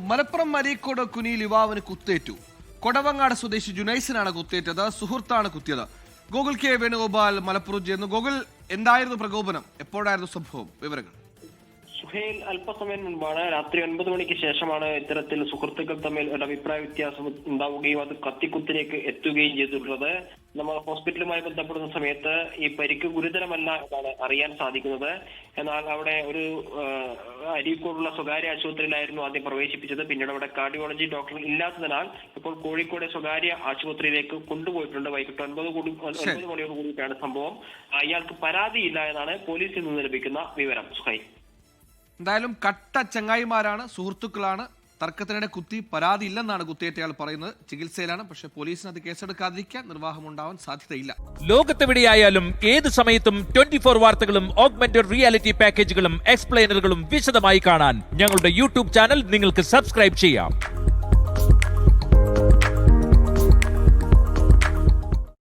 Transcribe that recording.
മലപ്പുറം മരീക്കോട് കുനിയിൽ യുവാവിന് കുത്തേറ്റു. കൊടവങ്ങാട് സ്വദേശി ജുനൈസിനാണ് കുത്തേറ്റത്. സുഹൃത്താണ് കുത്തിയത്. ഗോകുൽ കെ വേണുഗോപാൽ മലപ്പുറം ചെയ്യുന്നു. ഗോകുൽ, എന്തായിരുന്നു പ്രകോപനം? എപ്പോഴായിരുന്നു സംഭവം? വിവരങ്ങൾ. സുഹേൽ, അല്പസമയം മുൻപാണ്, രാത്രി 9 മണിക്ക് ശേഷമാണ് ഇത്തരത്തിൽ സുഹൃത്തുക്കൾ തമ്മിൽ ഒരു അഭിപ്രായ വ്യത്യാസം ഉണ്ടാവുകയും അത് കത്തിക്കുത്തിലേക്ക് എത്തുകയും ചെയ്തിട്ടുള്ളത്. നമ്മൾ ഹോസ്പിറ്റലുമായി ബന്ധപ്പെടുന്ന സമയത്ത് ഈ പരിക്ക് ഗുരുതരമല്ല എന്നാണ് അറിയാൻ സാധിക്കുന്നത്. എന്നാൽ അവിടെ ഒരു അരീക്കോടുള്ള സ്വകാര്യ ആശുപത്രിയിലായിരുന്നു ആദ്യം പ്രവേശിപ്പിച്ചത്. പിന്നീട് അവിടെ കാർഡിയോളജി ഡോക്ടർ ഇല്ലാത്തതിനാൽ ഇപ്പോൾ കോഴിക്കോട് സ്വകാര്യ ആശുപത്രിയിലേക്ക് കൊണ്ടുപോയിട്ടുണ്ട്. വൈകിട്ട് 9 മണിയോട് കൂടിയിട്ടാണ് സംഭവം. ഇയാൾക്ക് പരാതിയില്ല എന്നാണ് പോലീസിൽ നിന്ന് ലഭിക്കുന്ന വിവരം. സുഹൈൽ, എന്തായാലും കട്ട ചങ്ങായിമാരാണ്, സുഹൃത്തുക്കളാണ്. തർക്കത്തിനിടെ കുത്തി, പരാതി ഇല്ലെന്നാണ് കുത്തിയേറ്റയാൾ പറയുന്നത്. ചികിത്സയിലാണ്. പക്ഷേ പോലീസിന് അത് കേസെടുക്കാതിരിക്കാൻ നിർവാഹമുണ്ടാവാൻ സാധ്യതയില്ല. ലോകത്തെവിടെയായാലും ഏത് സമയത്തും 24 വാർത്തകളും ഓഗ്മെന്റഡ് റിയാലിറ്റി പാക്കേജുകളും എക്സ്പ്ലെയിനറുകളും വിശദമായി കാണാൻ ഞങ്ങളുടെ യൂട്യൂബ് ചാനൽ നിങ്ങൾക്ക് സബ്സ്ക്രൈബ് ചെയ്യാം.